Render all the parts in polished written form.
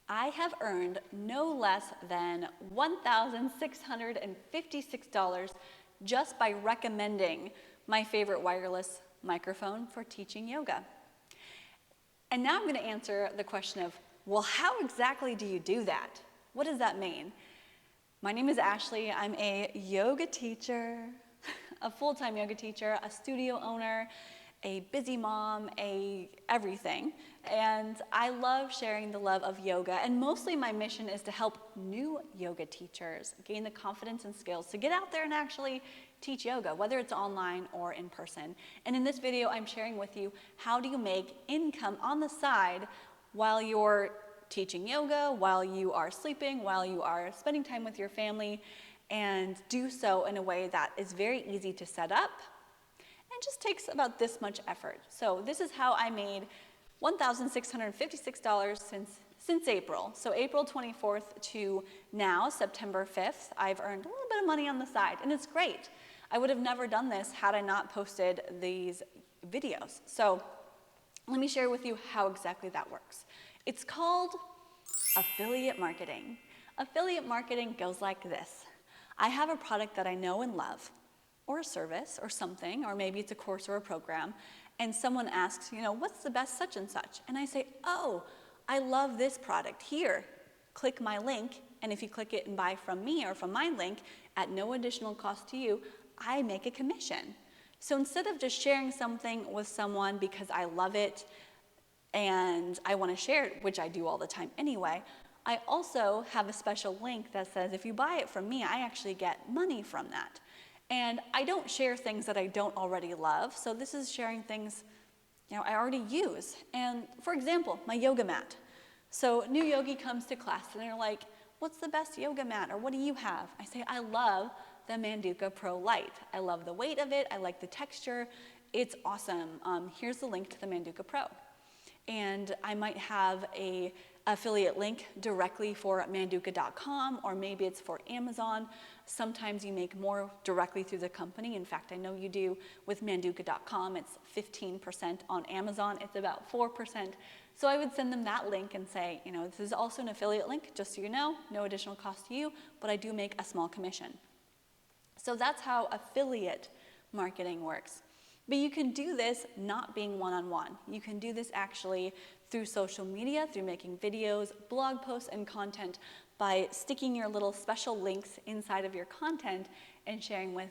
I have earned no less than $1,656 just by recommending my favorite wireless microphone for teaching yoga. And now I'm going to answer the question of, well, how exactly do you do that? What does that mean? My name is Ashley. I'm a yoga teacher, a full-time yoga teacher, a studio owner, a busy mom, everything. And I love sharing the love of yoga. And mostly my mission is to help new yoga teachers gain the confidence and skills to get out there and actually teach yoga, whether it's online or in person. And in this video, I'm sharing with you how do you make income on the side while you're teaching yoga, while you are sleeping, while you are spending time with your family, and do so in a way that is very easy to set up and just takes about this much effort. So this is how I made $1,656 since April. So April 24th to now, September 5th, I've earned a little bit of money on the side, and it's great. I would have never done this had I not posted these videos. So let me share with you how exactly that works. It's called affiliate marketing. Affiliate marketing goes like this. I have a product that I know and love, or a service or something, or maybe it's a course or a program, and someone asks, what's the best such and such? And I say, oh, I love this product. Here, click my link, and if you click it and buy from me or from my link at no additional cost to you, I make a commission. So instead of just sharing something with someone because I love it and I want to share it, which I do all the time anyway, I also have a special link that says if you buy it from me, I actually get money from that. And I don't share things that I don't already love, so this is sharing things I already use. And for example, my yoga mat. So new yogi comes to class and they're like, what's the best yoga mat, or what do you have? I say, I love the Manduka Pro Lite. I love the weight of it, I like the texture, it's awesome. Here's the link to the Manduka Pro. And I might have a affiliate link directly for manduka.com, or maybe it's for Amazon. Sometimes you make more directly through the company. In fact, I know you do with manduka.com. It's 15%. On Amazon, it's about 4%. So I would send them that link and say, this is also an affiliate link, just so you know, no additional cost to you, but I do make a small commission. So that's how affiliate marketing works. But you can do this not being one-on-one. You can do this actually through social media, through making videos, blog posts, and content by sticking your little special links inside of your content and sharing with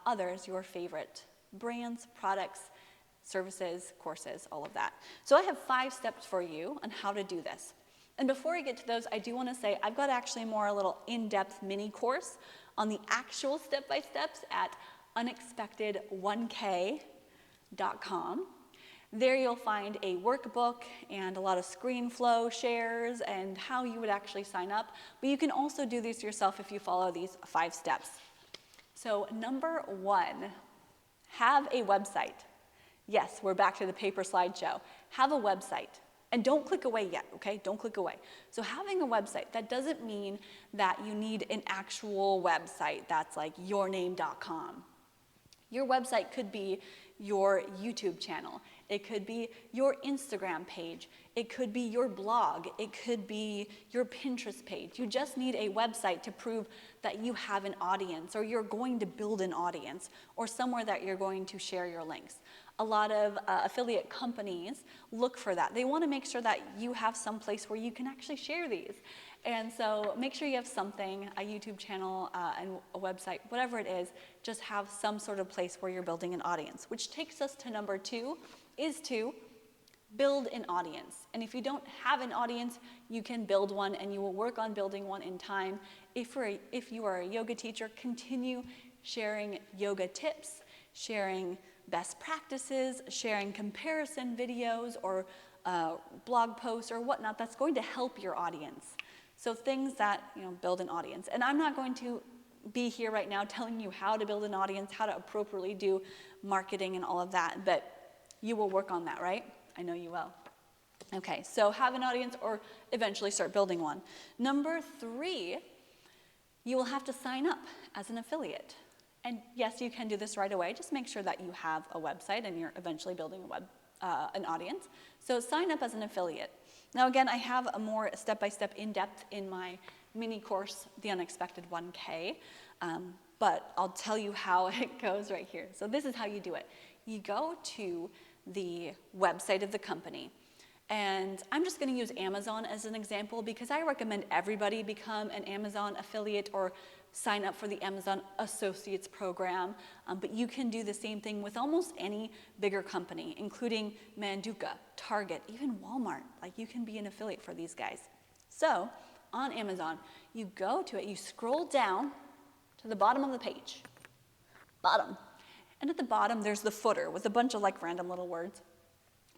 others your favorite brands, products, services, courses, all of that. So I have 5 steps for you on how to do this. And before I get to those, I do want to say I've got actually more a little in-depth mini course on the actual step-by-steps at unexpected1k.com. There you'll find a workbook and a lot of screen flow shares and how you would actually sign up. But you can also do this yourself if you follow these 5 steps. So number 1, have a website. Yes, we're back to the paper slideshow. Have a website. And don't click away yet, okay? Don't click away. So having a website, that doesn't mean that you need an actual website that's like yourname.com. Your website could be your YouTube channel. It could be your Instagram page. It could be your blog. It could be your Pinterest page. You just need a website to prove that you have an audience, or you're going to build an audience, or somewhere that you're going to share your links. A lot of affiliate companies look for that. They want to make sure that you have some place where you can actually share these. And so make sure you have something, a YouTube channel and a website, whatever it is, just have some sort of place where you're building an audience. Which takes us to number 2, is to build an audience. And if you don't have an audience, you can build one, and you will work on building one in time. If you are a yoga teacher, continue sharing yoga tips, sharing best practices, sharing comparison videos or blog posts or whatnot. That's going to help your audience. So things that build an audience. And I'm not going to be here right now telling you how to build an audience, how to appropriately do marketing and all of that, but you will work on that, right? I know you will. Okay, so have an audience or eventually start building one. Number 3, you will have to sign up as an affiliate. And yes, you can do this right away. Just make sure that you have a website and you're eventually building an audience. So sign up as an affiliate. Now again, I have a more step-by-step in-depth in my mini course, The Unexpected 1K, but I'll tell you how it goes right here. So this is how you do it. You go to the website of the company, and I'm just going to use Amazon as an example because I recommend everybody become an Amazon affiliate or sign up for the Amazon Associates program, but you can do the same thing with almost any bigger company, including Manduka, Target, even Walmart. Like, you can be an affiliate for these guys. So on Amazon, you go to it, you scroll down to the bottom of the page, bottom, and at the bottom there's the footer with a bunch of like random little words.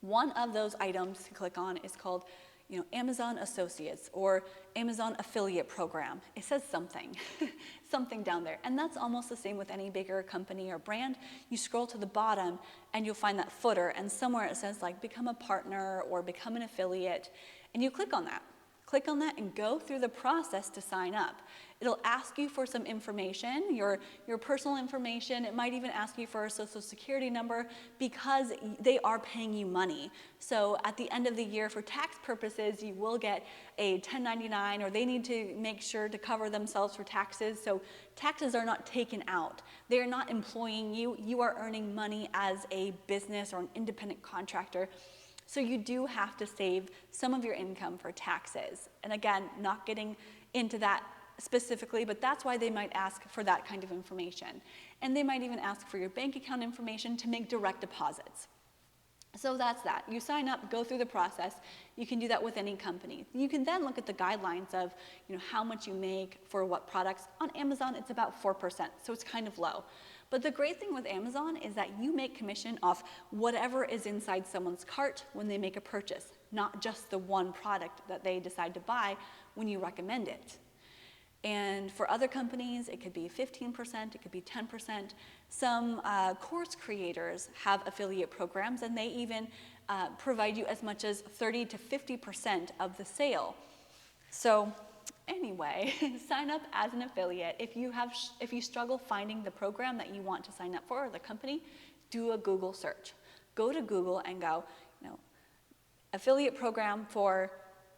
One of those items to click on is called, Amazon Associates or Amazon Affiliate Program. It says something, something down there. And that's almost the same with any bigger company or brand. You scroll to the bottom and you'll find that footer, and somewhere it says like become a partner or become an affiliate, and you click on that. Click on that and go through the process to sign up. It'll ask you for some information, your personal information. It might even ask you for a social security number because they are paying you money. So at the end of the year, for tax purposes, you will get a 1099, or they need to make sure to cover themselves for taxes. So taxes are not taken out. They are not employing you. You are earning money as a business or an independent contractor. So you do have to save some of your income for taxes. And again, not getting into that specifically, but that's why they might ask for that kind of information. And they might even ask for your bank account information to make direct deposits. So that's that. You sign up, go through the process. You can do that with any company. You can then look at the guidelines of how much you make for what products. On Amazon, it's about 4%, so it's kind of low. But the great thing with Amazon is that you make commission off whatever is inside someone's cart when they make a purchase, not just the one product that they decide to buy when you recommend it. And for other companies, it could be 15%, it could be 10%. Some course creators have affiliate programs, and they even provide you as much as 30 to 50% of the sale. So anyway, sign up as an affiliate. If you struggle finding the program that you want to sign up for, or the company, do a Google search. Go to Google and go, affiliate program for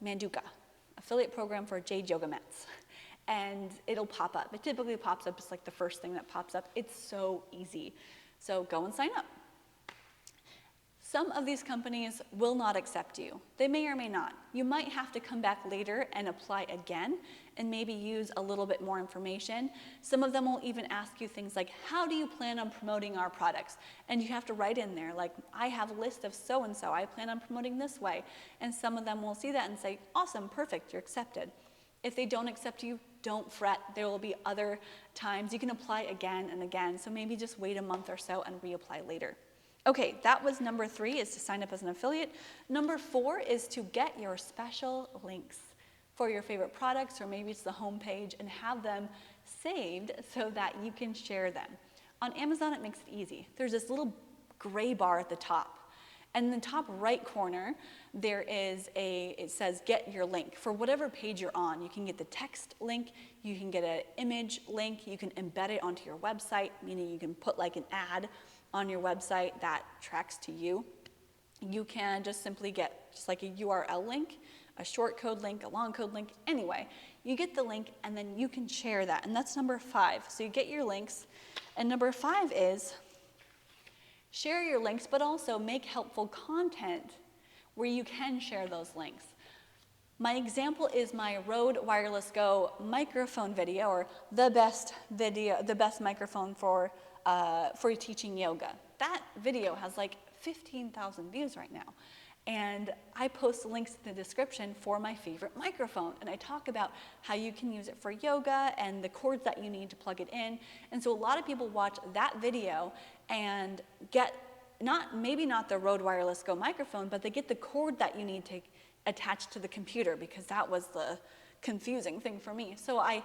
Manduka, affiliate program for Jade Yoga Mats. And it'll pop up. It typically pops up, it's like the first thing that pops up. It's so easy. So go and sign up. Some of these companies will not accept you. They may or may not. You might have to come back later and apply again and maybe use a little bit more information. Some of them will even ask you things like, how do you plan on promoting our products? And you have to write in there, like, I have a list of so-and-so. I plan on promoting this way. And some of them will see that and say, awesome, perfect, you're accepted. If they don't accept you, don't fret. There will be other times. You can apply again and again. So maybe just wait a month or so and reapply later. Okay, that was number 3, is to sign up as an affiliate. Number 4 is to get your special links for your favorite products, or maybe it's the homepage, and have them saved so that you can share them. On Amazon, it makes it easy. There's this little gray bar at the top. And in the top right corner, it says get your link. For whatever page you're on, you can get the text link, you can get an image link, you can embed it onto your website, meaning you can put like an ad on your website that tracks to you. You can just simply get just like a URL link, a short code link, a long code link. Anyway, you get the link and then you can share that. And that's number 5. So you get your links. And number 5 is share your links, but also make helpful content where you can share those links. My example is my Rode Wireless Go microphone video, or the best microphone for teaching yoga. That video has like 15,000 views right now. And I post links in the description for my favorite microphone. And I talk about how you can use it for yoga and the cords that you need to plug it in. And so a lot of people watch that video and get maybe not the Rode Wireless Go microphone, but they get the cord that you need to attach to the computer, because that was the confusing thing for me. So I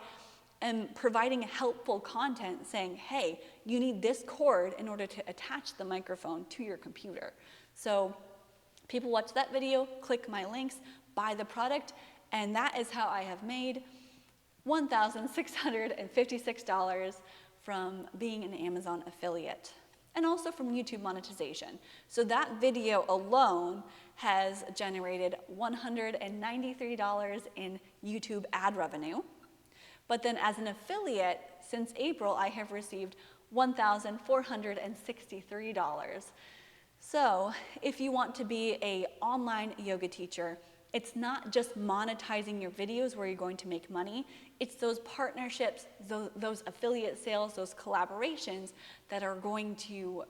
am providing helpful content saying, hey, you need this cord in order to attach the microphone to your computer. So people watch that video, click my links, buy the product, and that is how I have made $1,656 from being an Amazon affiliate, and also from YouTube monetization. So that video alone has generated $193 in YouTube ad revenue. But then as an affiliate, since April, I have received $1,463. So if you want to be an online yoga teacher, it's not just monetizing your videos where you're going to make money. It's those partnerships, those affiliate sales, those collaborations that are going to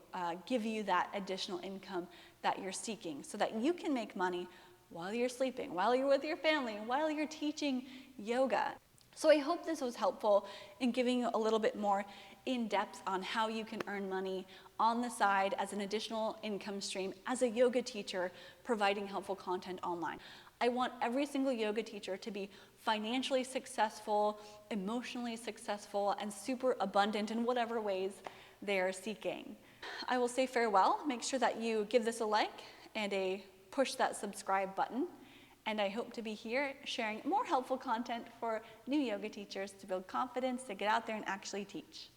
give you that additional income that you're seeking so that you can make money while you're sleeping, while you're with your family, while you're teaching yoga. So I hope this was helpful in giving you a little bit more in depth on how you can earn money on the side as an additional income stream as a yoga teacher providing helpful content online. I want every single yoga teacher to be financially successful, emotionally successful, and super abundant in whatever ways they are seeking. I will say farewell. Make sure that you give this a like and push that subscribe button. And I hope to be here sharing more helpful content for new yoga teachers to build confidence, to get out there and actually teach.